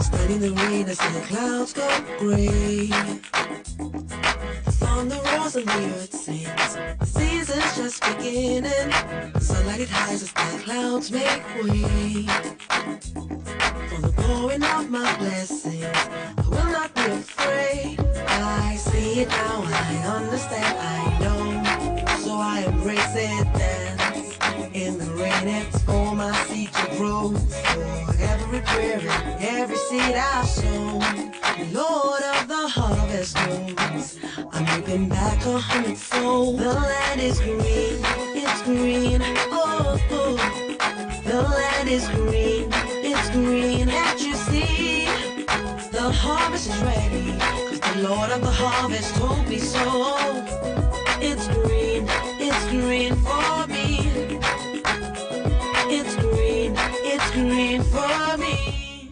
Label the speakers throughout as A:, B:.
A: Standing in the rain as the clouds go gray. Thunder roars and the earth sings. The season's just beginning. Sunlight it hides as the clouds make way. For the pouring of my blessings, I will not be afraid. I see it now, I understand, I know. So I embrace it, dance. In the rain, it's for my seed to grow. For every prayer and every seed I've sown, the Lord of the harvest knows I'm reaping back 100-fold. The land is green, it's green, oh, oh. The land is green, it's green, can't you see? The harvest is ready, cause the Lord of the harvest told me so. It's green for me. It's green for me.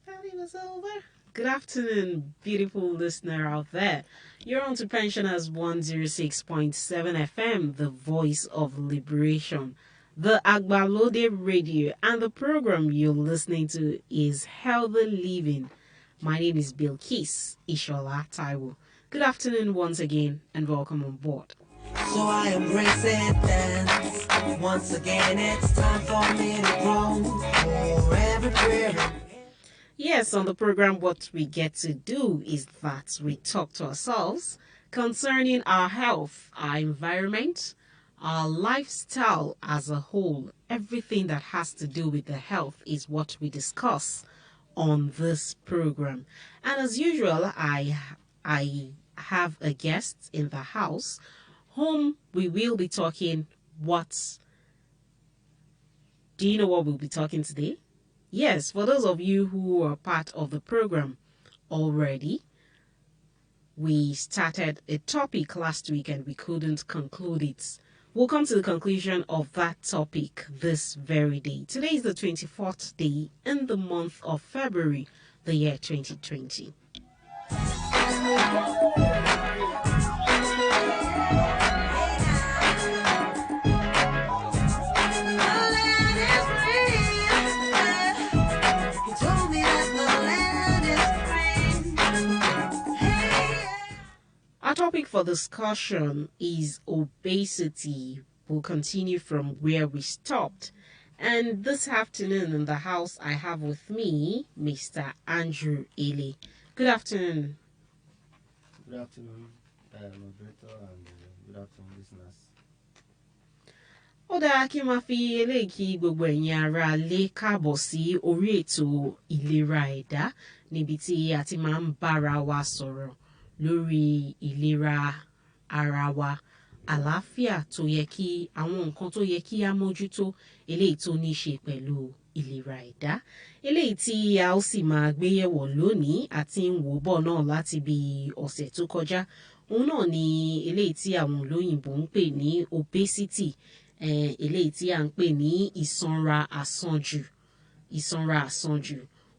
B: Party was over. Good afternoon, beautiful listener out there. You're on to Pensioners 106.7 FM, the voice of liberation. The Agbalode Radio and the program you're listening to is Healthy Living. My name is Bilkis ISHOLA TAIWO. Good afternoon once again and welcome on board.
A: So I embrace it then. Once again, it's time for me to grow. For every prayer.
B: Yes, on the program, what we get to do is that we talk to ourselves concerning our health, our environment, our lifestyle as a whole. Everything that has to do with the health is what we discuss on this program. And as usual, I have a guest in the house whom we will be talking what. Do you know what we'll be talking today? Yes, for those of you who are part of the program already, we started a topic last week and we couldn't conclude it. We'll come to the conclusion of that topic this very day. Today is the 24th day in the month of February, the year 2020. Our topic for discussion is obesity. We'll continue from where we stopped. And this afternoon in the house, I have with me Mr. Andrew Ely. Good afternoon.
C: Good afternoon, moderator, and good afternoon, listeners.
B: Ó dára kí n máa fi eléyìí kí gbogbo ẹ̀yin ará lé káàbọ̀ sí orí ètò ìlera ẹ̀dá níbi tí a ti máa ń bára wa sọ̀rọ̀ lórí ìlera ara wa, àlàáfíà tó yẹ kí àwọn nǹkan tó yẹ kí á mójútó, eléyìí tó ní ṣe pẹ̀lú ìlera ẹ̀dá. Eléyìí tí a ó sì máa gbé yẹ̀wò lónìí àti ń wò bọ̀ náà láti bí ọ̀sẹ̀ tó kọjá. Òun náà ni eléyìí tí àwọn olóyìnbó ń pè ní obesity, eléyìí tí à ń pè ní ìsanra àsanjù.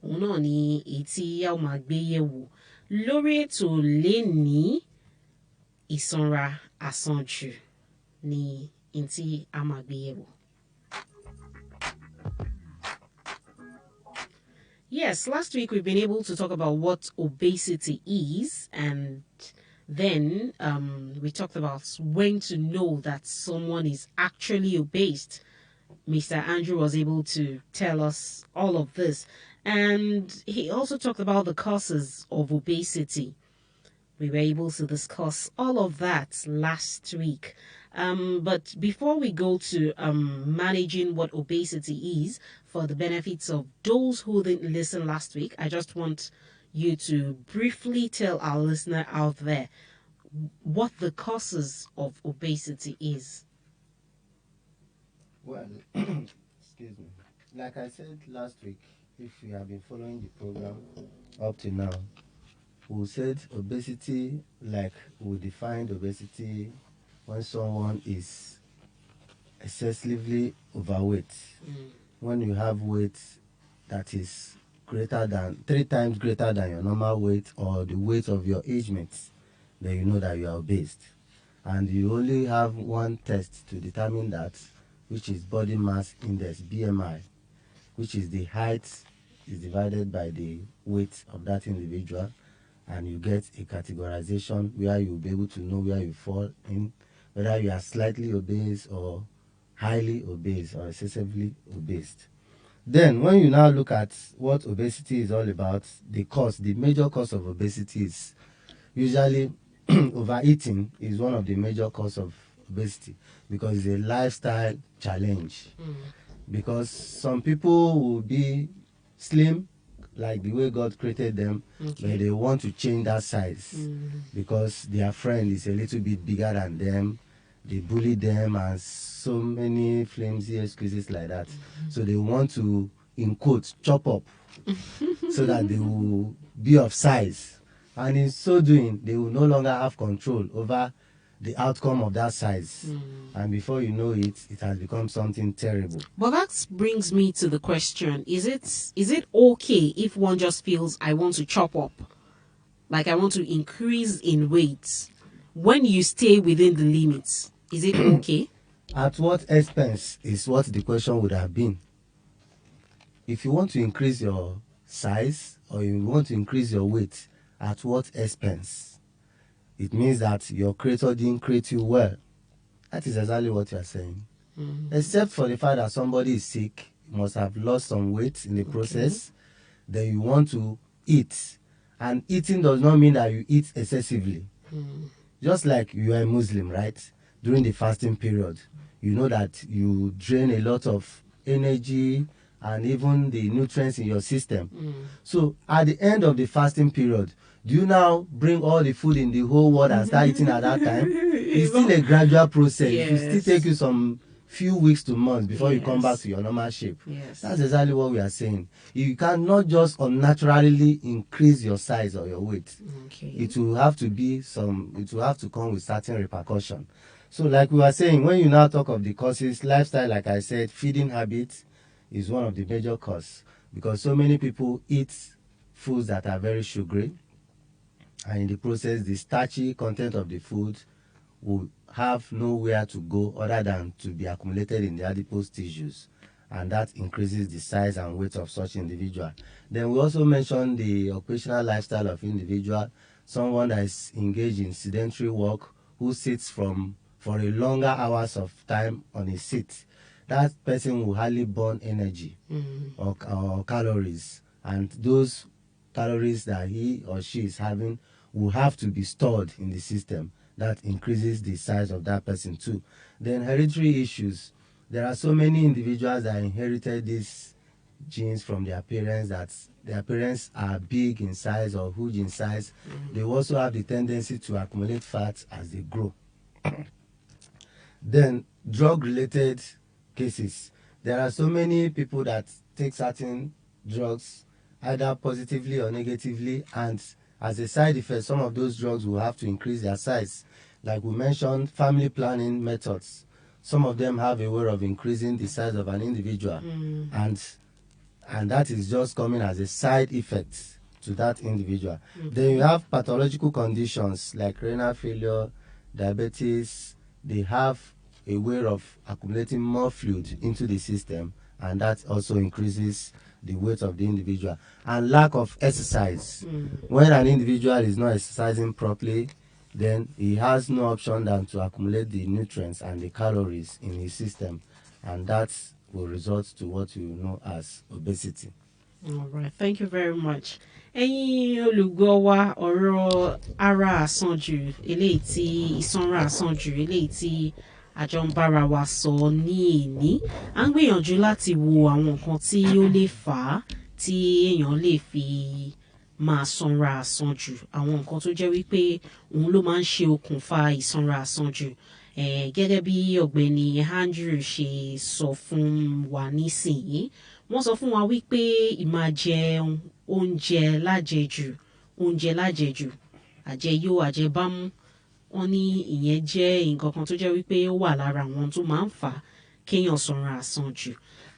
B: Òun náà ni èyí tí a ó máa gbé yẹ̀wò lórí ètò lénìí. Ìsanra àsanjù ni n tí a máa gbé yẹ̀wò. Yes, last week we've been able to talk about what obesity is, and then we talked about when to know that someone is actually obese. Mr. Andrew was able to tell us all of this, and he also talked about the causes of obesity. We were able to discuss all of that last week. But before we go to managing what obesity is, for the benefits of those who didn't listen last week, I just want you to briefly tell our listener out there what the causes of obesity is.
C: Well, excuse me. Like I said last week, if you have been following the program up to now, we said obesity, like we defined obesity when someone is excessively overweight. When you have weight that is greater than 3 times greater than your normal weight or the weight of your age mates, then you know that you are obese. And you only have one test to determine that, which is body mass index, BMI, which is the height is divided by the weight of that individual, and you get a categorization where you'll be able to know where you fall in, whether you are slightly obese or highly obese or excessively obese. Then when you now look at what obesity is all about, the major cause of obesity is usually overeating is one of the major causes of obesity, because it's a lifestyle challenge. Because some people will be slim like the way God created them, but they want to change that size because their friend is a little bit bigger than them. They bully them and so many flimsy excuses like that. So they want to, in quotes, chop up so that they will be of size. And in so doing, they will no longer have control over the outcome of that size. And before you know it, it has become something terrible.
B: But that brings me to the question, is it okay if one just feels I want to chop up? Like I want to increase in weight when you stay within the limits? Is it okay?
C: At what expense is what the question would have been. If you want to increase your size or you want to increase your weight, at what expense? It means that your creator didn't create you well. That is exactly what you are saying. Except for the fact that somebody is sick, must have lost some weight in the process, then you want to eat. And eating does not mean that you eat excessively. Just like you are a Muslim, right? During the fasting period, you know that you drain a lot of energy and even the nutrients in your system. So at the end of the fasting period, do you now bring all the food in the whole world and start eating at that time? It's still a gradual process. It will still take you some few weeks to months before you come back to your normal shape. That's exactly what we are saying. You cannot just unnaturally increase your size or your weight. It will have to come with certain repercussion. So like we were saying, when you now talk of the causes, lifestyle, like I said, feeding habits is one of the major causes, because so many people eat foods that are very sugary, and in the process the starchy content of the food will have nowhere to go other than to be accumulated in the adipose tissues, and that increases the size and weight of such individual. Then we also mentioned the occupational lifestyle of individual, someone that is engaged in sedentary work, who sits for a longer hours of time on a seat. That person will hardly burn energy or calories, and those calories that he or she is having will have to be stored in the system. That increases the size of that person too. Then hereditary issues. There are so many individuals that inherited these genes from their parents, that their parents are big in size or huge in size. They also have the tendency to accumulate fat as they grow. Then drug-related cases. There are so many people that take certain drugs, either positively or negatively, and as a side effect, some of those drugs will have to increase their size. Like we mentioned, family planning methods. Some of them have a way of increasing the size of an individual, and that is just coming as a side effect to that individual. Then you have pathological conditions like renal failure, diabetes. They have a way of accumulating more fluid into the system, and that also increases the weight of the individual. And lack of exercise. When an individual is not exercising properly, then he has no option than to accumulate the nutrients and the calories in his system, and that will result to what you know as obesity.
B: All right, thank you very much. Ẹ̀yin olùgbọ́ wa, ọ̀rọ̀ ara àsanjù eléyìí tí ìsanra àsanjù eléyìí tí àjọ ń bára wa sọ ní èní, à ń gbìyànjú láti wo àwọn nǹkan tí ó lè fà á tí èèyàn lè fi máa sanra àsanjù, àwọn nǹkan tó jẹ́ wípé òun ló máa ń ṣe okùnfà ìsanra àsanjù. Gẹ́gẹ́ bí ọ̀gbẹ́ni Andrew ṣe sọ fún wa nísìnyí, wọ́n sọ fún wa wípé ìmáa jẹun oúnjẹ lájẹjù, àjẹyó àjẹbámú, wọ́n ní ìyẹn jẹ́ nǹkan kan tó jẹ́ wípé ó wà lára àwọn tó máa ń fà á kéèyàn sanra àsanjù,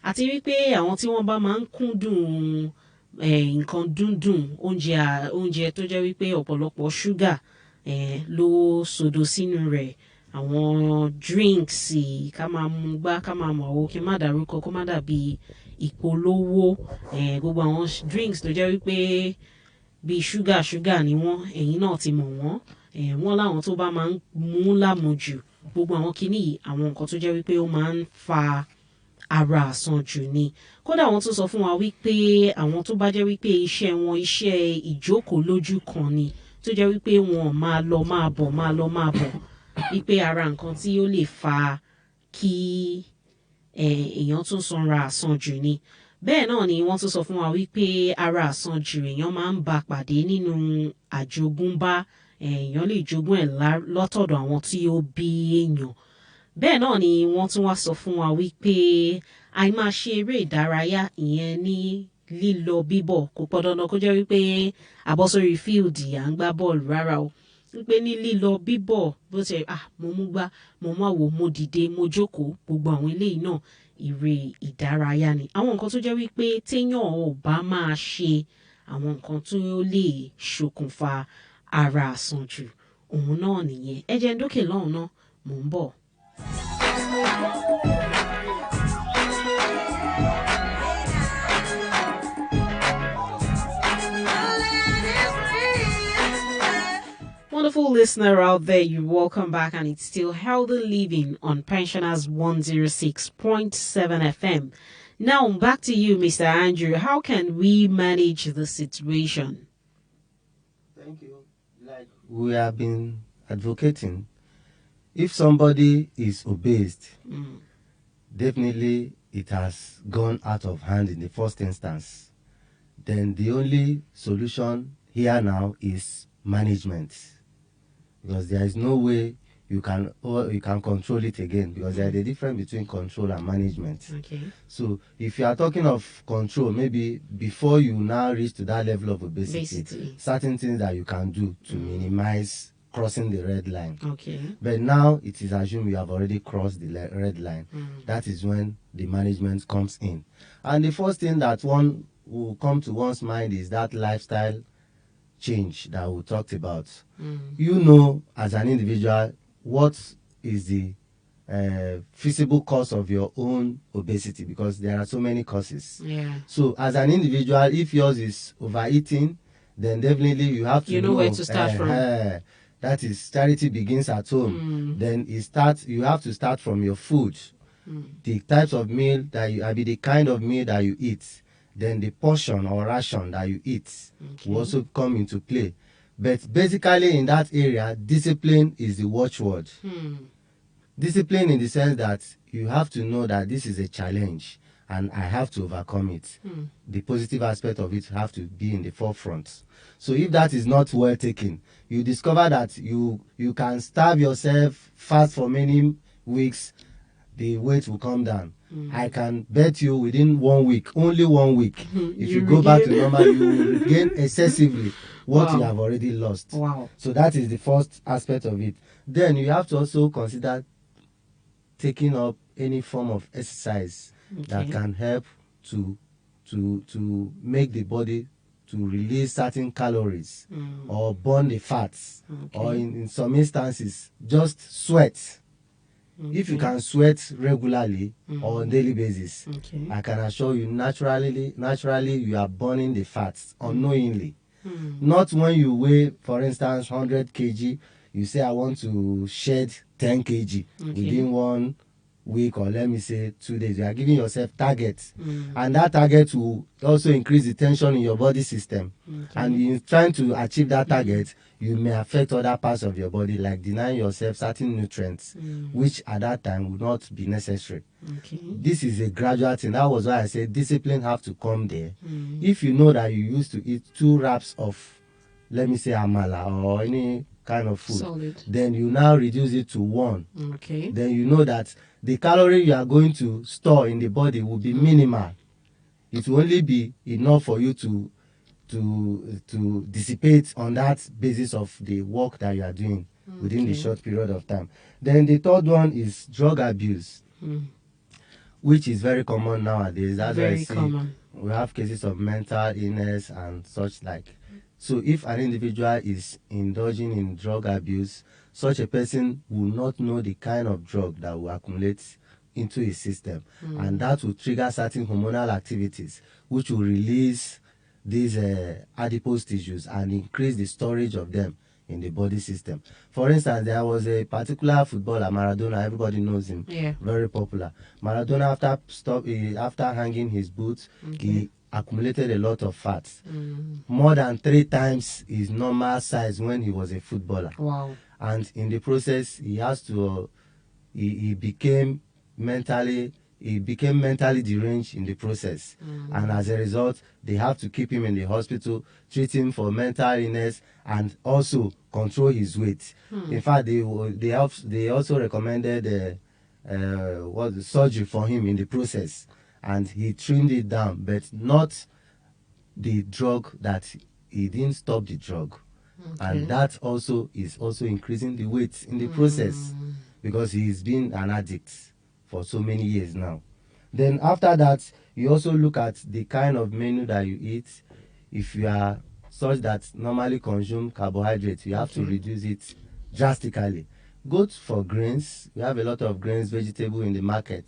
B: àti wípé àwọn tí wọ́n bá máa ń kúndùn nǹkan dúndùn, oúnjẹ tó jẹ́ wípé ọ̀pọ̀lọpọ̀ ṣúgà ló sodo sínú rẹ̀, àwọn drinks ká máa mu gbá ká máa mọ̀ ọ́ kí n má dárúkọ kó má dàbí ìpolówó gbogbo àwọn drinks tó jẹ́ wípé bíi ṣúgà ni wọ́n ẹ̀yin náà ti mọ̀ wọ́n wọ́n láwọn tó bá máa ń mú lámujù gbogbo àwọn kinní yìí àwọn nǹkan tó jẹ́ wípé ó máa ń fa ara àsanjù ni kódà wọ́n tún sọ fún wa wípé àwọn tó bá jẹ́ wípé iṣẹ́ wọn iṣẹ́ ìjókòó lójú kan ni tó jẹ́ wípé wọn máa lọ máa bọ̀ wípé ara nǹkan tí ó lè fa kí èèyàn tún sanra àsanjù ni bẹ́ẹ̀ náà ni wọ́n tún sọ fún wa wípé ara àsanjù èèyàn máa ń bá pàdé nínú àjogúnbá èèyàn lè jogún ẹ̀ lọ́tọ̀dọ̀ àwọn tí ó bí èèyàn bẹ́ẹ̀ náà ni wọ́n tún wá sọ fún wa wípé àìmáa ṣe eré ìdárayá ìyẹn ní lílọ bíbọ̀ kò pọ̀ dandan kó jẹ́ wípé àbọ̀sórí fíìldì à ń gbá bọ́ọ̀lù rárá o wípé ní lílọ bíbọ̀ bó ṣe mo mú gbá mo má wò mo dìde mo jókòó gbogbo àwọn eléyìí náà eré ìdárayá ni àwọn nǹkan tó jẹ́ wípé téèyàn ò bá máa ṣe àwọn nǹkan tó lè ṣokùnfà ara àsanjù òun náà nìyẹn ẹ jẹ́ n dókè lọ́hùn náà mò ń bọ̀. Wonderful listener out there, you're welcome back, and it's still Healthy Living on Pensioners 106.7 FM. Now, back to you, Mr. Andrew. How can we manage the situation?
C: Thank you. Like we have been advocating, if somebody is obese, definitely it has gone out of hand in the first instance. Then the only solution here now is management. Because there is no way you can control it again, because there is a difference between control and management.
B: Okay.
C: So if you are talking of control, maybe before you now reach to that level of obesity, certain things that you can do to minimize crossing the red line.
B: Okay.
C: But now it is assumed you have already crossed the red line. That is when the management comes in. And the first thing that one will come to one's mind is that lifestyle change that we talked about. You know, as an individual, what is the feasible cause of your own obesity, because there are so many causes.
B: Yeah.
C: So as an individual, if yours is overeating, then definitely you have to
B: know where to start from.
C: That is, charity begins at home. Then you have to start from your food. The types of meal that the kind of meal that you eat. Then the portion or ration that you eat will also come into play. But basically in that area, discipline is the watchword. Discipline in the sense that you have to know that this is a challenge and I have to overcome it. The positive aspect of it have to be in the forefront. So if that is not well taken, you discover that you can starve yourself, fast for many weeks, the weight will come down. I can bet you within 1 week, only 1 week, if you go back to normal, you will regain excessively what you have already lost.
B: Wow.
C: So that is the first aspect of it. Then you have to also consider taking up any form of exercise that can help to make the body to release certain calories or burn the fats, or in some instances, just sweat. If you can sweat regularly or on daily basis, I can assure you naturally you are burning the fats unknowingly. Not when you weigh, for instance, 100 kg, you say I want to shed 10 kg within 1 week, or let me say 2 days. You are giving yourself targets, and that target will also increase the tension in your body system. And in trying to achieve that target, you may affect other parts of your body, like denying yourself certain nutrients, which at that time would not be necessary. This is a gradual thing. That was why I said discipline have to come there. If you know that you used to eat 2 wraps of, let me say, amala or any kind of food,
B: solid,
C: then you now reduce it to 1.
B: Okay.
C: Then you know that the calorie you are going to store in the body will be minimal. It will only be enough for you to dissipate on that basis of the work that you are doing within the short period of time. Then the third one is drug abuse, which is very common nowadays. That's
B: Very
C: why I see
B: common.
C: we have cases of mental illness and such like. So if an individual is indulging in drug abuse, such a person will not know the kind of drug that will accumulate into his system, and that will trigger certain hormonal activities which will release these adipose tissues and increase the storage of them in the body system. For instance, there was a particular footballer, Maradona. Everybody knows him.
B: Yeah.
C: Very popular. Maradona, after hanging his boots, he accumulated a lot of fat, more than 3 times his normal size when he was a footballer.
B: Wow.
C: And in the process, he has to he became mentally deranged in the process, and as a result they have to keep him in the hospital, treat him for mental illness, and also control his weight. In fact, they also recommended surgery for him in the process, and he trimmed it down, but not the drug. That he didn't stop the drug, and that also is also increasing the weight in the process, because he's been an addict for so many years now. Then after that, you also look at the kind of menu that you eat. If you are such that normally consume carbohydrates, you have to reduce it drastically. Go for grains. We have a lot of grains, vegetable in the market.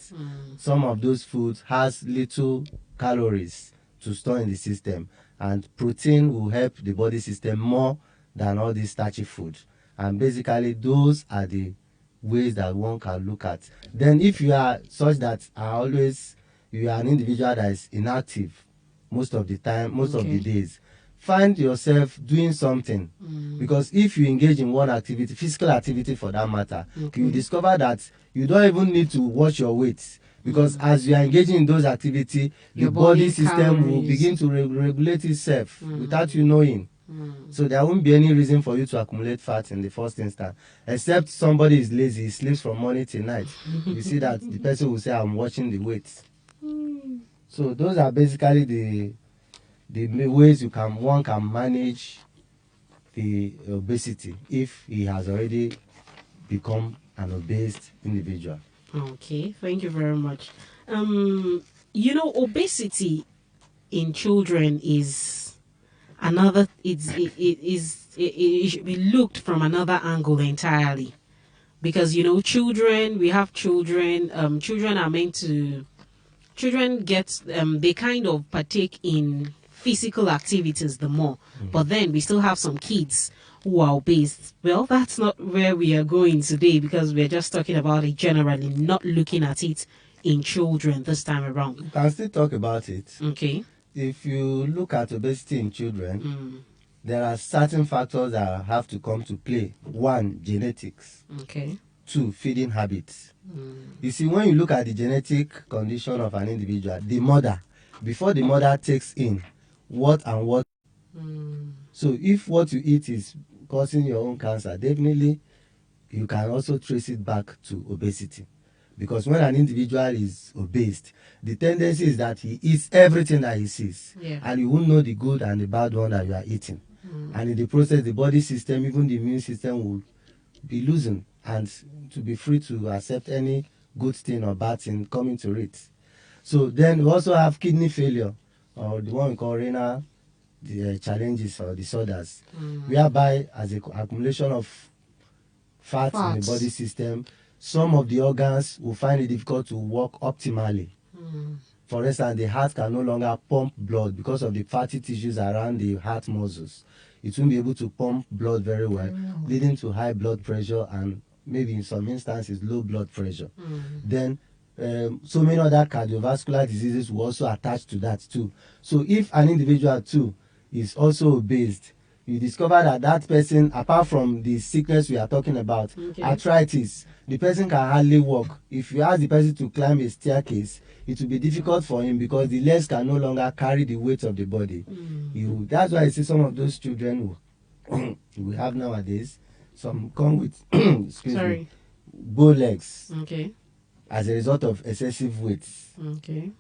C: Some of those foods has little calories to store in the system, and protein will help the body system more than all these starchy food. And basically those are the ways that one can look at. Then if you are such that you are an individual that is inactive most of the time, most of the days, find yourself doing something, because if you engage in one activity, physical activity for that matter, you discover that you don't even need to watch your weight, because as you are engaging in those activities, the body system will begin to regulate itself without you knowing. So there won't be any reason for you to accumulate fat in the first instance, except somebody is lazy, he sleeps from morning till night. You see that the person will say, I'm watching the weight. So those are basically the ways one can manage the obesity if he has already become an obese individual.
B: Okay, thank you very much. Obesity in children is another. It should be looked from another angle entirely, because children. We have children. Children are meant to. Children get they kind of partake in physical activities the more, but then we still have some kids who are obese. Well, that's not where we are going today, because we're just talking about it generally, not looking at it in children this time around.
C: We can still talk about it.
B: Okay.
C: If you look at obesity in children, there are certain factors that have to come to play. 1, genetics.
B: Okay.
C: 2, feeding habits. You see, when you look at the genetic condition of an individual, the mother, before the mother takes in what. So if what you eat is causing your own cancer, definitely you can also trace it back to obesity. Because when an individual is obese, the tendency is that he eats everything that he sees, and you won't know the good and the bad one that you are eating. And in the process, the body system, even the immune system, will be losing, and to be free to accept any good thing or bad thing coming to it. So then we also have kidney failure, or the one we call renal challenges or disorders, whereby as an accumulation of fat in the body system, some of the organs will find it difficult to work optimally. For instance, the heart can no longer pump blood because of the fatty tissues around the heart muscles. It won't be able to pump blood very well, leading to high blood pressure and maybe in some instances low blood pressure. Then so many other cardiovascular diseases will also attach to that too. So if an individual too is also obese, you discover that that person, apart from the sickness we are talking about, arthritis, the person can hardly walk. If you ask the person to climb a staircase, it will be difficult for him because the legs can no longer carry the weight of the body. That's why I see some of those children who we have nowadays, some come with bow legs as a result of excessive weight.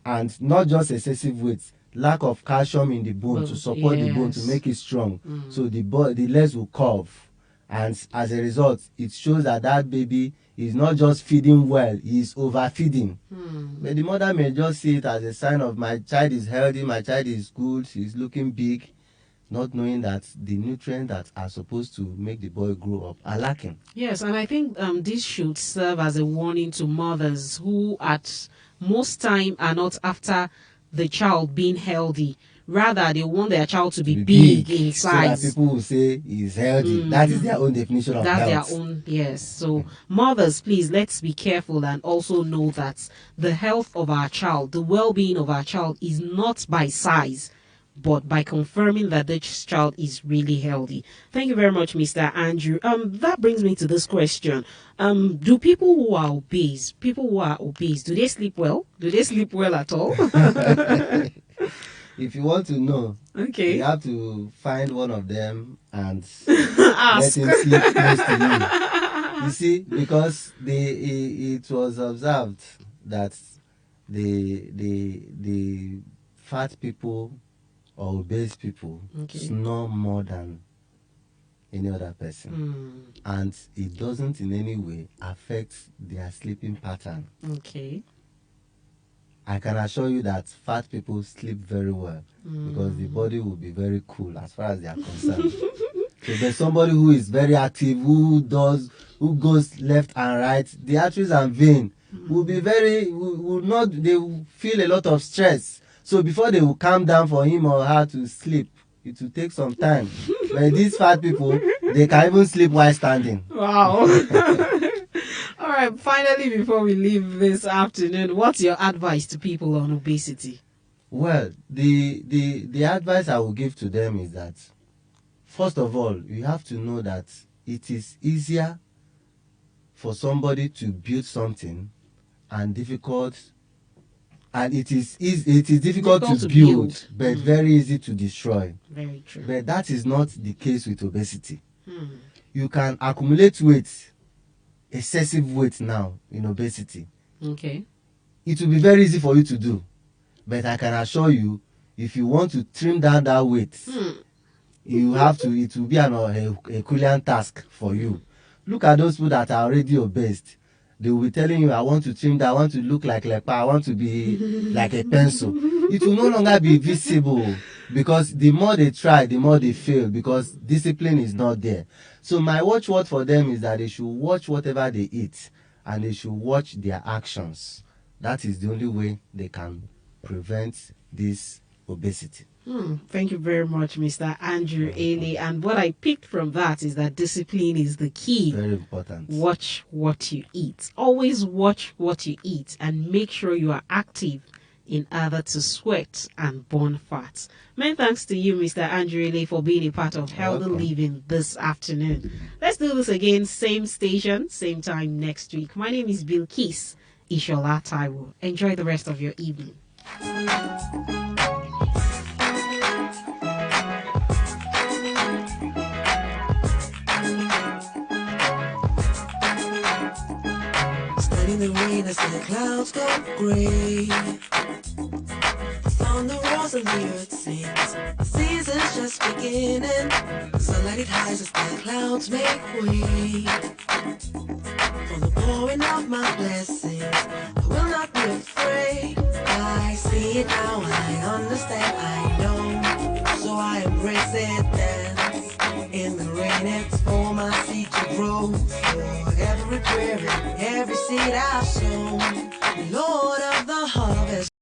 C: And not just excessive weight, lack of calcium in the bone to support the bone to make it strong. So the legs will curve, and as a result, it shows that that baby he's not just feeding well, he's overfeeding. But the mother may just see it as a sign of my child is healthy, my child is good, he's looking big, not knowing that the nutrients that are supposed to make the boy grow up are lacking.
B: Yes, and I think this should serve as a warning to mothers who at most time are not after the child being healthy. Rather, they want their child to be big in size.
C: So that people will say he's healthy. That is their own definition of
B: That's
C: health.
B: their own, yes. So, mothers, please, let's be careful and also know that the health of our child, the well-being of our child is not by size, but by confirming that this child is really healthy. Thank you very much, Mr. Andrew. That brings me to this question. Do people who are obese, do they sleep well? Do they sleep well at all?
C: If you want to know,
B: Okay.
C: you have to find one of them and
B: Ask.
C: let him sleep close to you. You see, because it was observed that the fat people or obese people snore more than any other person, and it doesn't in any way affect their sleeping pattern.
B: Okay.
C: I can assure you that fat people sleep very well because the body will be very cool as far as they are concerned. So there's somebody who is very active, who goes left and right. The arteries and vein will be they will feel a lot of stress. So before they will calm down for him or her to sleep, it will take some time. But these fat people, they can even sleep while standing.
B: Wow. All right, finally, before we leave this afternoon, what's your advice to people on obesity?
C: Well, the advice I will give to them is that, first of all, you have to know that it is easier for somebody to build something and it is difficult to build, but very easy to destroy.
B: Very true.
C: But that is not the case with obesity. You can accumulate weight, excessive weight now in obesity.
B: Okay.
C: It will be very easy for you to do, but I can assure you, if you want to trim down that weight, you have to. It will be an Herculean task for you. Look at those people that are already obese. They will be telling you, I want to trim that, I want to look like lepa, I want to be like a pencil. It will no longer be visible because the more they try, the more they fail because discipline is not there. So my watchword for them is that they should watch whatever they eat and they should watch their actions. That is the only way they can prevent this obesity.
B: Thank you very much, Mr. Andrew Ailey. And what I picked from that is that discipline is the key.
C: Very important.
B: Watch what you eat. Always watch what you eat and make sure you are active in order to sweat and burn fat. Many thanks to you, Mr. Andrew Ailey, for being a part of Healthy Living this afternoon. Let's do this again, same station, same time next week. My name is Bilkis ISHOLA TAIWO. Enjoy the rest of your evening.
A: Studying the rain as the clouds go gray. On the rose and the earth sings. The season's just beginning. Sunlight it hides as the clouds make way. For the pouring of my blessings, I will not be afraid. I see it now, I understand, I know. So I embrace it, dance. In the rain, it's for my seed to grow. For every prayer and every seed I've sown.